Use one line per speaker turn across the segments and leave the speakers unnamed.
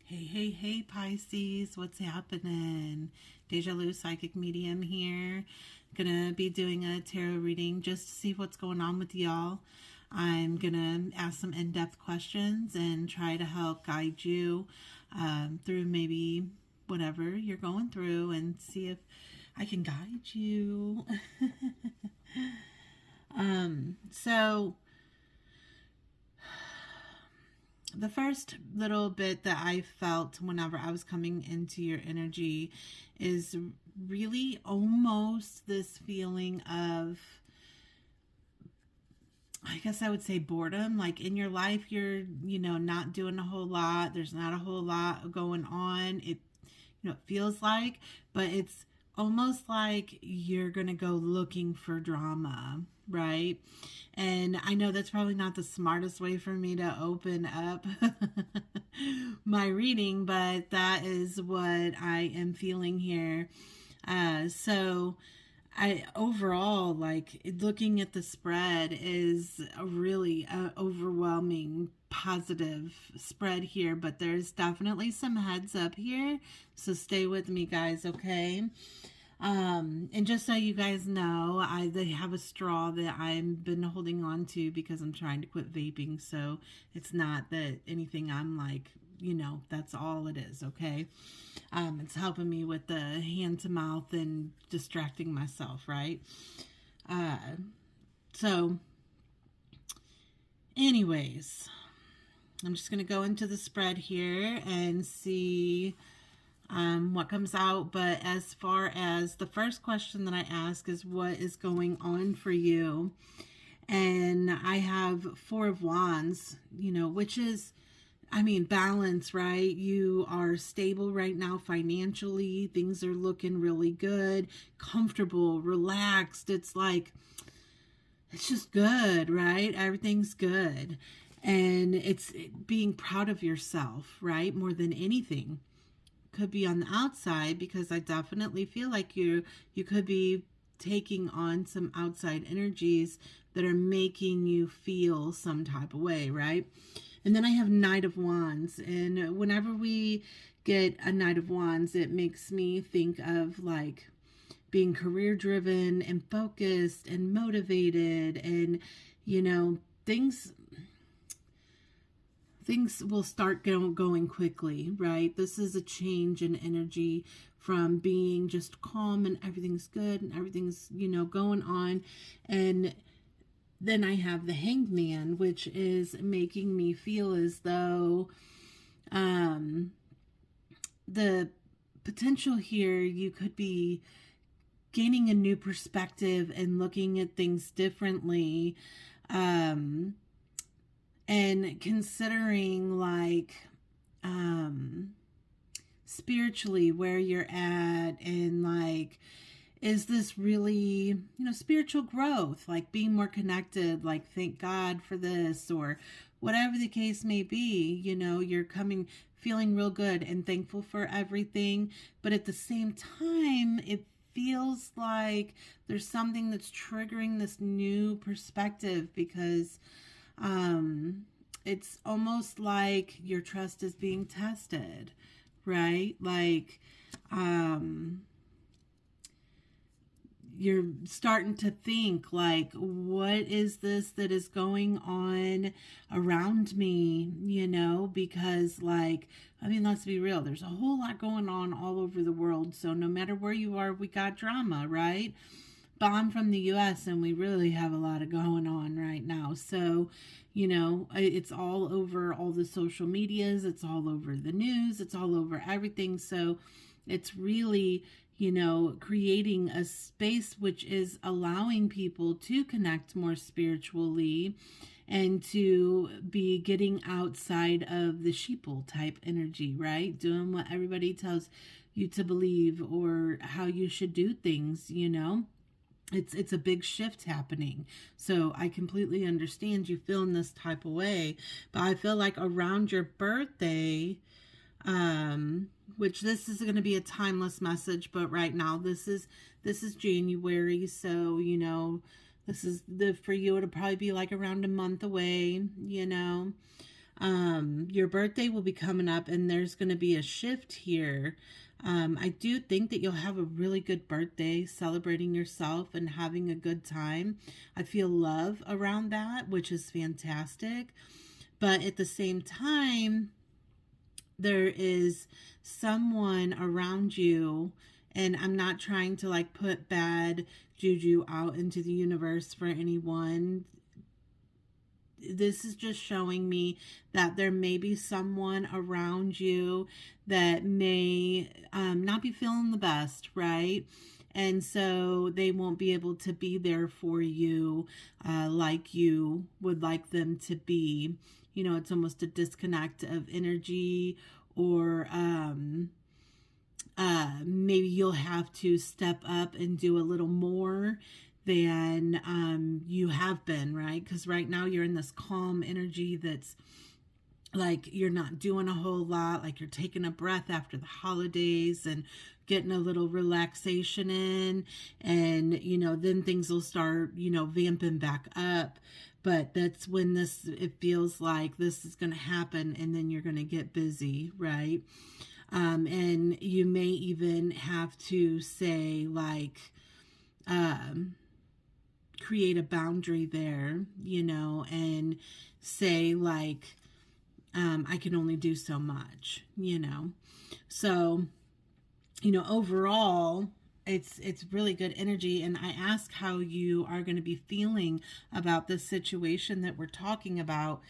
Hey, hey, hey, Pisces, what's happening? Deja Lu Psychic Medium here. Gonna be doing a tarot reading just to see what's going on with y'all. I'm gonna ask some in depth questions and try to help guide you through maybe whatever you're going through and see if I can guide you. So, the first little bit that I felt whenever I was coming into your energy is really almost this feeling of, I guess I would say, boredom. Like in your life, you're, not doing a whole lot. There's not a whole lot going on. It feels like, but it's almost like you're going to go looking for drama, right? And I know that's probably not the smartest way for me to open up my reading, but that is what I am feeling here. So I overall, like, looking at the spread is a really overwhelming positive spread here, but there's definitely some heads up here, so stay with me, guys, okay? And just so you guys know, they have a straw that I've been holding on to because I'm trying to quit vaping, so it's not that anything I'm like, that's all it is, okay? It's helping me with the hand to mouth and distracting myself, right? So, anyways, I'm just going to go into the spread here and see what comes out. But as far as the first question that I ask is, what is going on for you? And I have Four of Wands, which is, balance, right? You are stable right now financially. Things are looking really good, comfortable, relaxed. It's just good, right? Everything's good. And it's being proud of yourself, right? More than anything. Could be on the outside, because I definitely feel like you could be taking on some outside energies that are making you feel some type of way, right? And then I have Knight of Wands. And whenever we get a Knight of Wands, it makes me think of like being career driven and focused and motivated, and things will start going quickly, right? This is a change in energy from being just calm and everything's good and everything's going on. And then I have the Hanged Man, which is making me feel as though the potential here, you could be gaining a new perspective and looking at things differently, and considering like spiritually where you're at, and like, is this really, spiritual growth, like being more connected, like thank God for this, or whatever the case may be, you're feeling real good and thankful for everything. But at the same time, it feels like there's something that's triggering this new perspective, because it's almost like your trust is being tested, right? Like, you're starting to think like, what is this that is going on around me, because like, let's be real, there's a whole lot going on all over the world. So no matter where you are, we got drama, right? But I'm from the US, and we really have a lot of going on right now. So, it's all over all the social medias, it's all over the news, it's all over everything. So it's really, creating a space which is allowing people to connect more spiritually and to be getting outside of the sheeple type energy, right? Doing what everybody tells you to believe or how you should do things, It's a big shift happening. So I completely understand you feeling this type of way. But I feel like around your birthday, which this is going to be a timeless message, but right now this is January, so this is for you, it'll probably be like around a month away. Your birthday will be coming up, and there's going to be a shift here. I do think that you'll have a really good birthday, celebrating yourself and having a good time. I feel love around that, which is fantastic. But at the same time, there is someone around you, and I'm not trying to like put bad juju out into the universe for anyone. This is just showing me that there may be someone around you that may not be feeling the best, right? And so they won't be able to be there for you like you would like them to be. You know, it's almost a disconnect of energy, or maybe you'll have to step up and do a little more than you have been, right? Because right now you're in this calm energy that's like you're not doing a whole lot, like you're taking a breath after the holidays and getting a little relaxation in, and then things will start vamping back up. But that's when it feels like this is going to happen, and then you're going to get busy, right? And you may even have to say like create a boundary there, and say like, I can only do so much, So, overall, it's really good energy. And I ask how you are going to be feeling about this situation that we're talking about.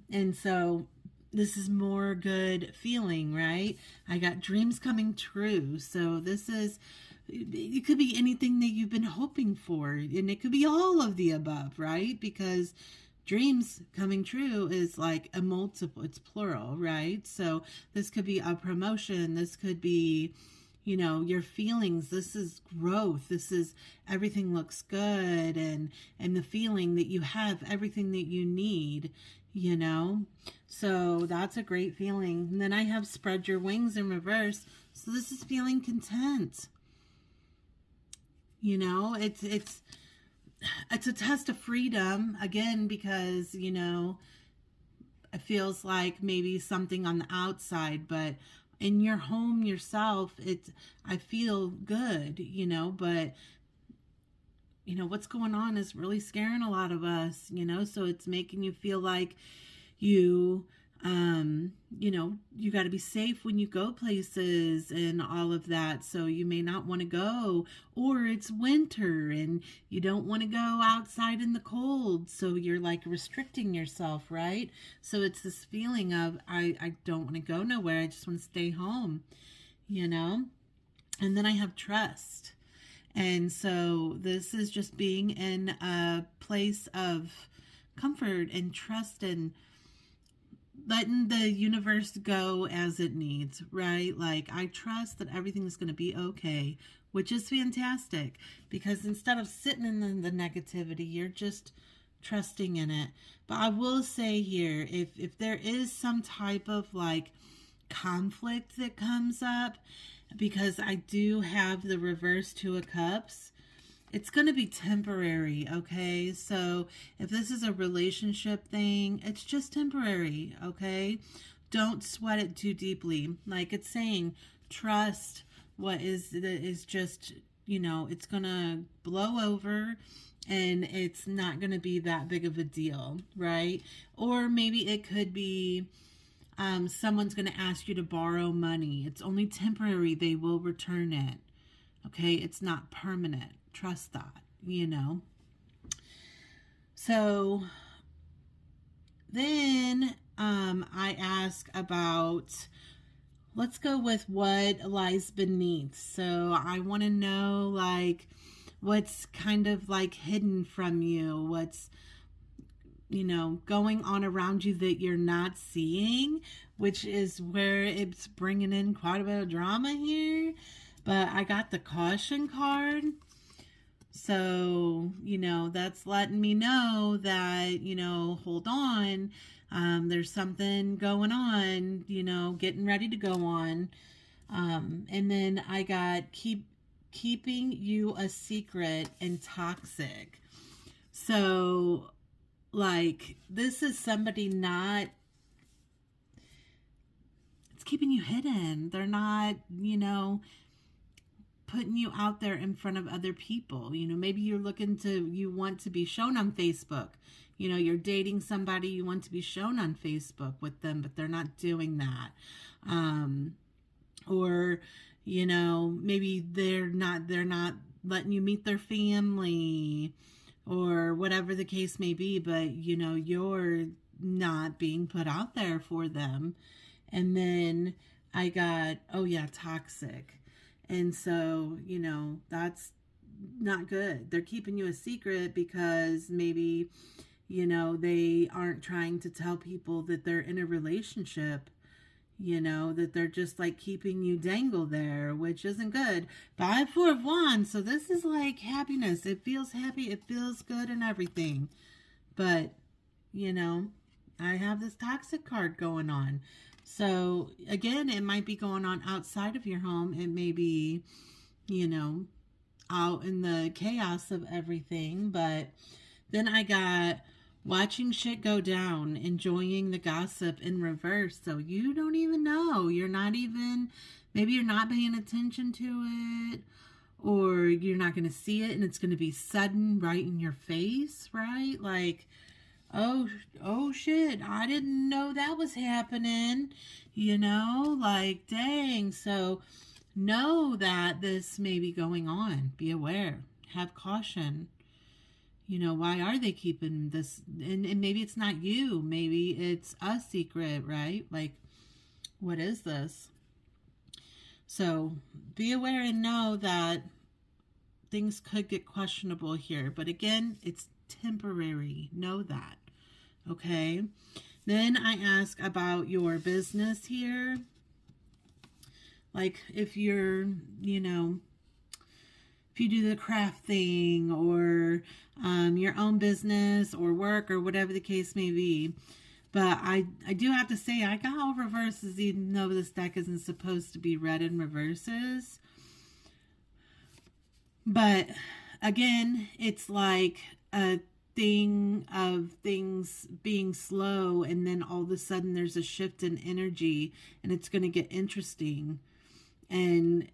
And so this is more good feeling, right? I got dreams coming true. So it could be anything that you've been hoping for, and it could be all of the above, right? Because dreams coming true is like a multiple, it's plural, right? So this could be a promotion. This could be, your feelings. This is growth. This is everything looks good, and the feeling that you have everything that you need, So that's a great feeling. And then I have spread your wings in reverse. So this is feeling content. It's a test of freedom again, because it feels like maybe something on the outside, but in your home yourself, I feel good, but what's going on is really scaring a lot of us, so it's making you feel like you got to be safe when you go places and all of that. So you may not want to go, or it's winter and you don't want to go outside in the cold. So you're like restricting yourself, right? So it's this feeling of, I don't want to go nowhere. I just want to stay home, And then I have trust. And so this is just being in a place of comfort and trust, and letting the universe go as it needs, right? Like, I trust that everything's going to be okay, which is fantastic, because instead of sitting in the negativity, you're just trusting in it. But I will say here, if there is some type of like conflict that comes up, because I do have the reverse Two of Cups, it's going to be temporary, okay? So if this is a relationship thing, it's just temporary, okay? Don't sweat it too deeply. Like it's saying, trust what is just, it's going to blow over, and it's not going to be that big of a deal, right? Or maybe it could be someone's going to ask you to borrow money. It's only temporary. They will return it, okay? It's not permanent. Trust that, So then I ask about, let's go with what lies beneath. So I want to know like what's kind of like hidden from you, what's going on around you that you're not seeing, which is where it's bringing in quite a bit of drama here. But I got the caution card. So, that's letting me know that, hold on, there's something going on, getting ready to go on. And then I got keeping you a secret and toxic. So, like, this is somebody not keeping you hidden. They're not, putting you out there in front of other people. Maybe you want to be shown on Facebook. You're dating somebody, you want to be shown on Facebook with them, but they're not doing that. Or, maybe they're not letting you meet their family or whatever the case may be, but, you're not being put out there for them. And then I got, toxic. And so, that's not good. They're keeping you a secret because maybe, they aren't trying to tell people that they're in a relationship, that they're just like keeping you dangle there, which isn't good. 5, 4 of Wands. So this is like happiness. It feels happy. It feels good and everything. But, I have this toxic card going on. So, again, it might be going on outside of your home. It may be, out in the chaos of everything. But then I got watching shit go down, enjoying the gossip in reverse. So you don't even know. Maybe you're not paying attention to it. Or you're not going to see it. And it's going to be sudden right in your face, right? Like, oh shit, I didn't know that was happening, like, dang. So know that this may be going on. Be aware. Have caution. Why are they keeping this? And maybe it's not you. Maybe it's a secret, right? Like, what is this? So be aware and know that things could get questionable here. But again, it's temporary. Know that. Okay. Then I ask about your business here. Like if you're, if you do the craft thing or your own business or work or whatever the case may be. But I do have to say I got all reverses, even though this deck isn't supposed to be read in reverses. But again, it's like a thing of things being slow, and then all of a sudden there's a shift in energy, and it's going to get interesting. And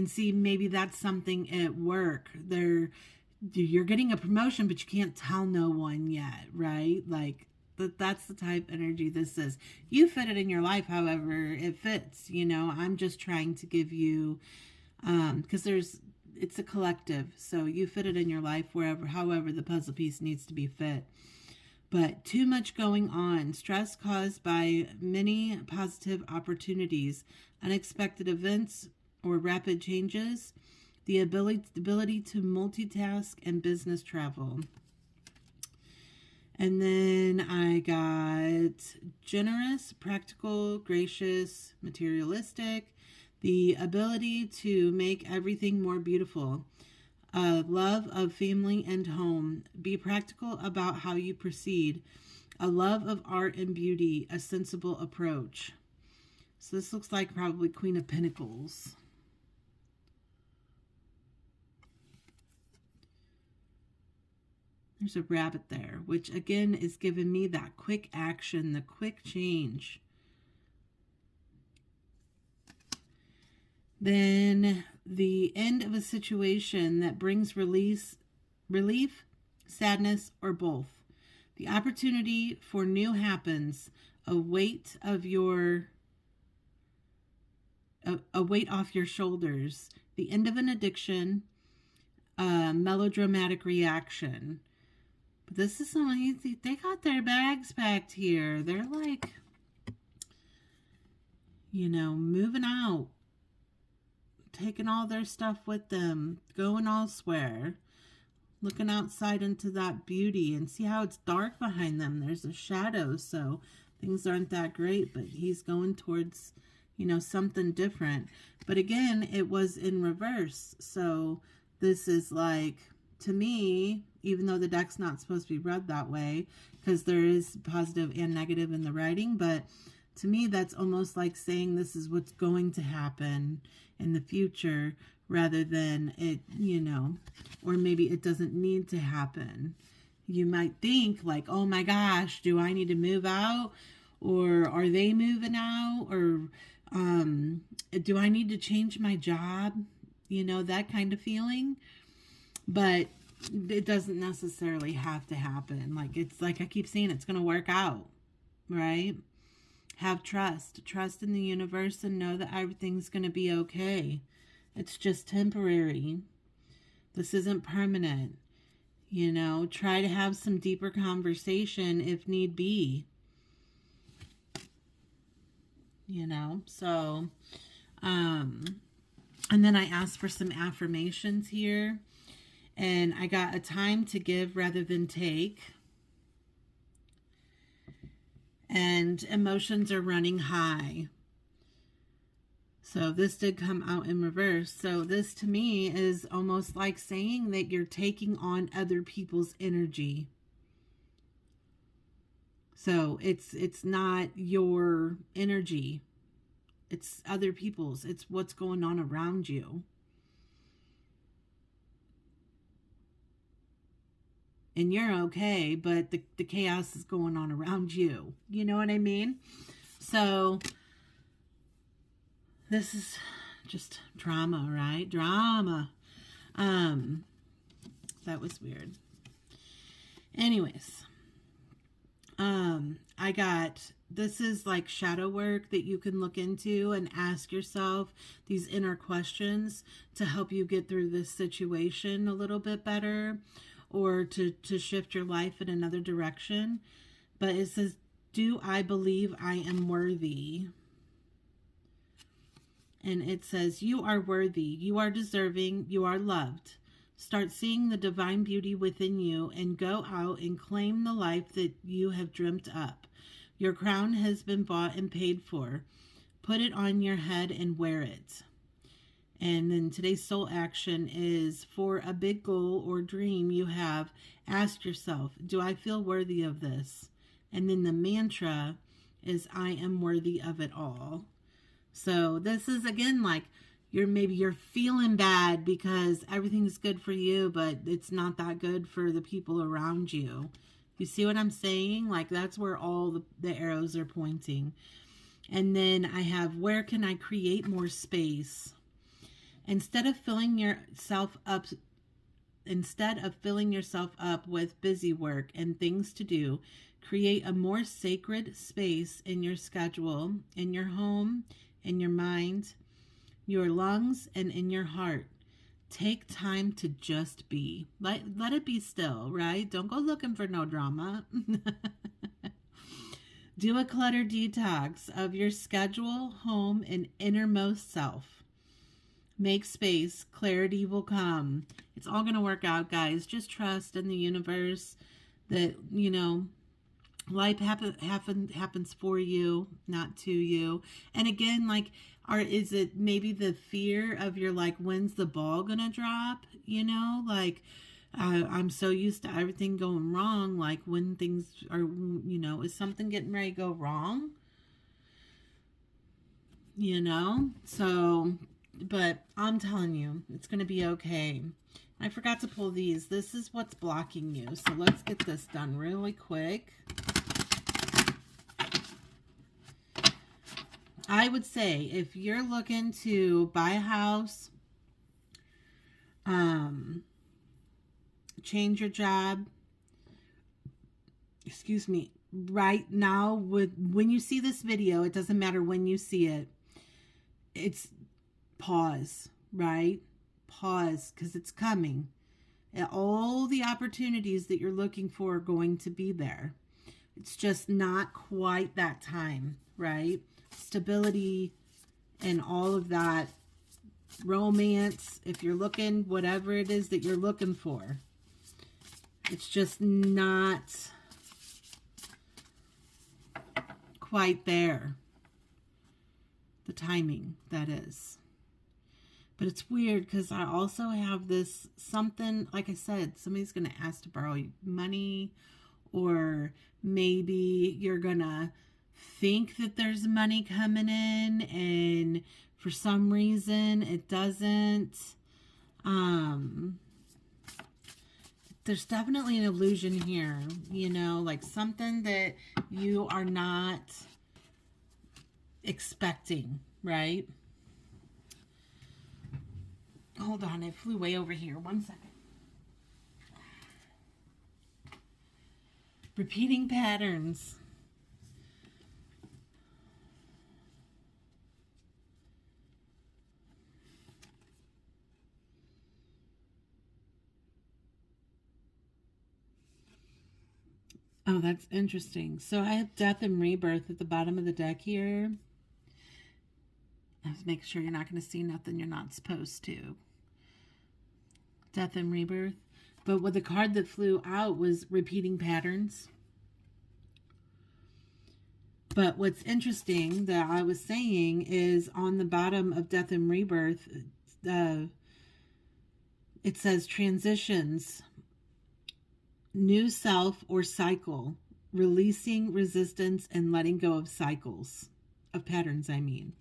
see, maybe that's something at work. You're getting a promotion, but you can't tell no one yet, right? Like that's the type of energy this is. You fit it in your life however it fits. I'm just trying to give you because it's a collective, so you fit it in your life however the puzzle piece needs to be fit. But too much going on, stress caused by many positive opportunities, unexpected events or rapid changes, the ability to multitask, and business travel. And then I got generous, practical, gracious, materialistic, the ability to make everything more beautiful, a love of family and home, be practical about how you proceed, a love of art and beauty, a sensible approach. So this looks like probably Queen of Pentacles. There's a rabbit there, which again is giving me that quick action, the quick change. Then the end of a situation that brings relief, sadness, or both. The opportunity for new happens, a weight off your shoulders. The end of an addiction, a melodramatic reaction. But this is someone, they got their bags packed here. They're like, moving out. Taking all their stuff with them. Going elsewhere. Looking outside into that beauty. And see how it's dark behind them. There's a shadow. So things aren't that great. But he's going towards, something different. But again, it was in reverse. So this is like, to me, even though the deck's not supposed to be read that way, because there is positive and negative in the writing, but to me, that's almost like saying this is what's going to happen in the future rather than it, or maybe it doesn't need to happen. You might think like, oh my gosh, do I need to move out? or are they moving out, or do I need to change my job? You know, that kind of feeling. But it doesn't necessarily have to happen. Like, it's like I keep saying, it's going to work out, right? Have trust. Trust in the universe and know that everything's going to be okay. It's just temporary. This isn't permanent. You know, try to have some deeper conversation if need be. You know, so, and then I asked for some affirmations here. And I got a time to give rather than take. And emotions are running high. So this did come out in reverse. So this to me is almost like saying that you're taking on other people's energy. So it's not your energy. It's other people's. It's what's going on around you. And you're okay, but the chaos is going on around you. You know what I mean? So this is just drama, right? Drama. That was weird. Anyways, I got, this is like shadow work that you can look into and ask yourself these inner questions to help you get through this situation a little bit better, or to shift your life in another direction. But it says, do I believe I am worthy? And it says, you are worthy, you are deserving, you are loved. Start seeing the divine beauty within you and go out and claim the life that you have dreamt up. Your crown has been bought and paid for. Put it on your head and wear it. And then today's soul action is, for a big goal or dream you have, ask yourself, do I feel worthy of this? And then the mantra is, I am worthy of it all. So this is, again, like you're feeling bad because everything's good for you, but it's not that good for the people around you. You see what I'm saying? Like, that's where all the arrows are pointing. And then I have, where can I create more space? Instead of filling yourself up with busy work and things to do, create a more sacred space in your schedule, in your home, in your mind, your lungs, and in your heart. Take time to just be. Let it be still, right? Don't go looking for no drama. Do a clutter detox of your schedule, home, and innermost self. Make space. Clarity will come. It's all going to work out, guys. Just trust in the universe that, you know, life happens for you, not to you. And again, like, is it maybe the fear of your, like, when's the ball going to drop? You know, like, I'm so used to everything going wrong. Like, when things are, you know, is something getting ready to go wrong? You know, so... But I'm telling you, it's going to be okay. I forgot to pull these. This is what's blocking you. So let's get this done really quick. I would say if you're looking to buy a house, change your job, excuse me, right now, when you see this video, it doesn't matter when you see it, it's pause, right? Pause, because it's coming. And all the opportunities that you're looking for are going to be there. It's just not quite that time, right? Stability and all of that, romance, if you're looking, whatever it is that you're looking for, it's just not quite there. The timing, that is. But it's weird because I also have this something, like I said, somebody's going to ask to borrow money, or maybe you're going to think that there's money coming in and for some reason it doesn't. There's definitely an illusion here, you know, like something that you are not expecting, right? Hold on, it flew way over here. 1 second. Repeating patterns. Oh, that's interesting. So I have death and rebirth at the bottom of the deck here. Let's make sure you're not going to see nothing you're not supposed to. Death and rebirth. But what the card that flew out was repeating patterns. But what's interesting that I was saying is on the bottom of death and rebirth, it says transitions, new self or cycle, releasing resistance and letting go of cycles, of patterns, I mean.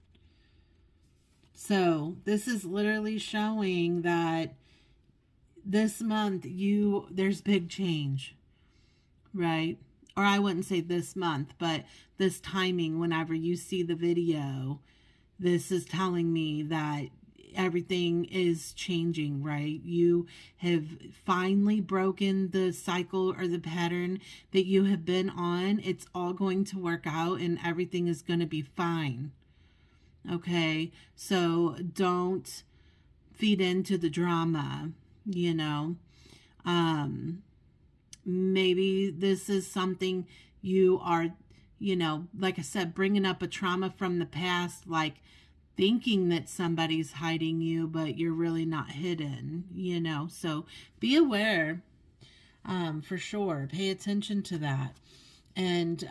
So this is literally showing that this month there's big change, right? Or I wouldn't say this month, but this timing, whenever you see the video, this is telling me that everything is changing, right? You have finally broken the cycle or the pattern that you have been on. It's all going to work out and everything is going to be fine. Okay? So don't feed into the drama, you know. Maybe this is something you are, you know, like I said, bringing up a trauma from the past, like thinking that somebody's hiding you, but you're really not hidden, you know. So be aware, for sure. Pay attention to that. And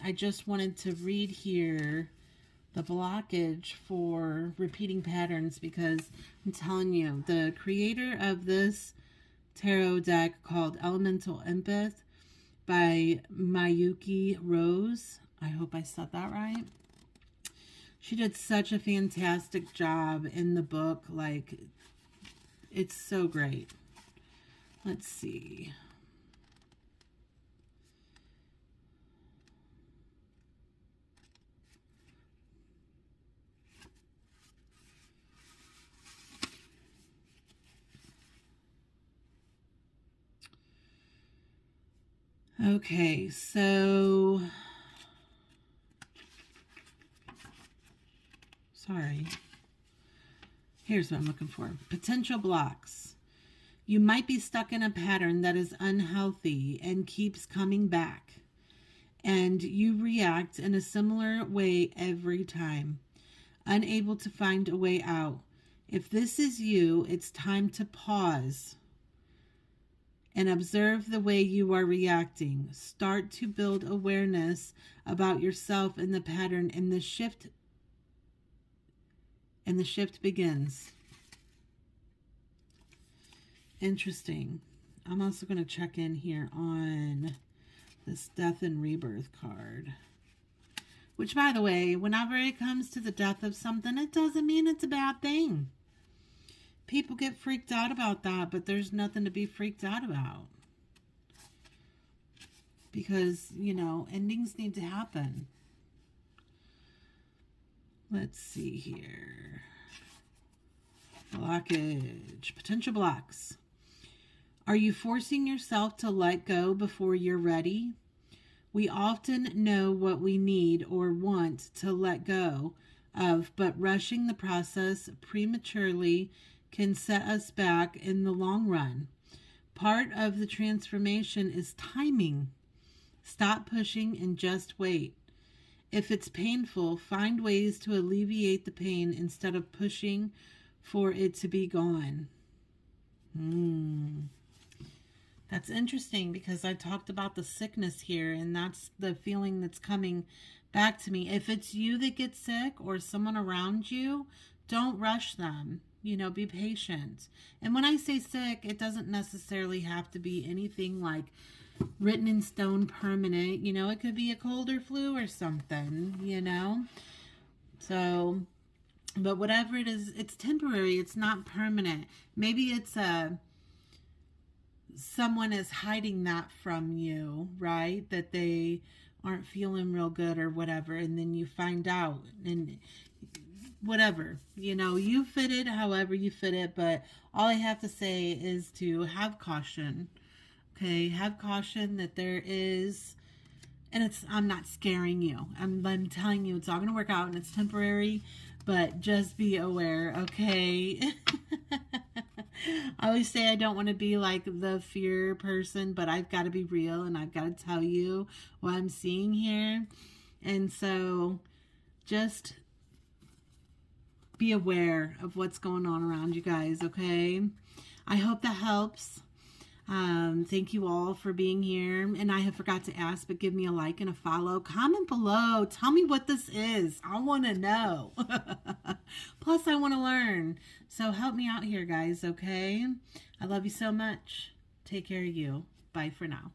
I just wanted to read here the blockage for repeating patterns, because I'm telling you, the creator of this tarot deck called Elemental Empath by Mayuki Rose, I hope I said that right. She did such a fantastic job in the book. Like, it's so great. Let's see. Okay, so sorry. Here's what I'm looking for. Potential blocks. You might be stuck in a pattern that is unhealthy and keeps coming back, and you react in a similar way every time, unable to find a way out. If this is you, it's time to pause and observe the way you are reacting. Start to build awareness about yourself and the pattern, and the shift begins. Interesting. I'm also going to check in here on this death and rebirth card. Which, by the way, whenever it comes to the death of something, it doesn't mean it's a bad thing. People get freaked out about that, but there's nothing to be freaked out about. Because, you know, endings need to happen. Let's see here. Blockage. Potential blocks. Are you forcing yourself to let go before you're ready? We often know what we need or want to let go of, but rushing the process prematurely can set us back in the long run. Part of the transformation is timing. Stop pushing and just wait. If it's painful, find ways to alleviate the pain instead of pushing for it to be gone. That's interesting, because I talked about the sickness here, and that's the feeling that's coming back to me. If it's you that gets sick or someone around you, don't rush them. You know, be patient. And when I say sick, it doesn't necessarily have to be anything like written in stone permanent. You know, it could be a cold or flu or something, you know. So, but whatever it is, it's temporary. It's not permanent. Maybe it's someone is hiding that from you, right? That they aren't feeling real good or whatever, and then you find out, and whatever, you fit it however you fit it. But all I have to say is to have caution. Okay, have caution that there is, and I'm not scaring you. I'm telling you it's all going to work out and it's temporary, but just be aware, okay? I always say I don't want to be like the fear person, but I've got to be real and I've got to tell you what I'm seeing here. And so just be aware of what's going on around you guys, okay? I hope that helps. Thank you all for being here. And I have forgot to ask, but give me a like and a follow. Comment below. Tell me what this is. I want to know. Plus, I want to learn. So help me out here, guys, okay? I love you so much. Take care of you. Bye for now.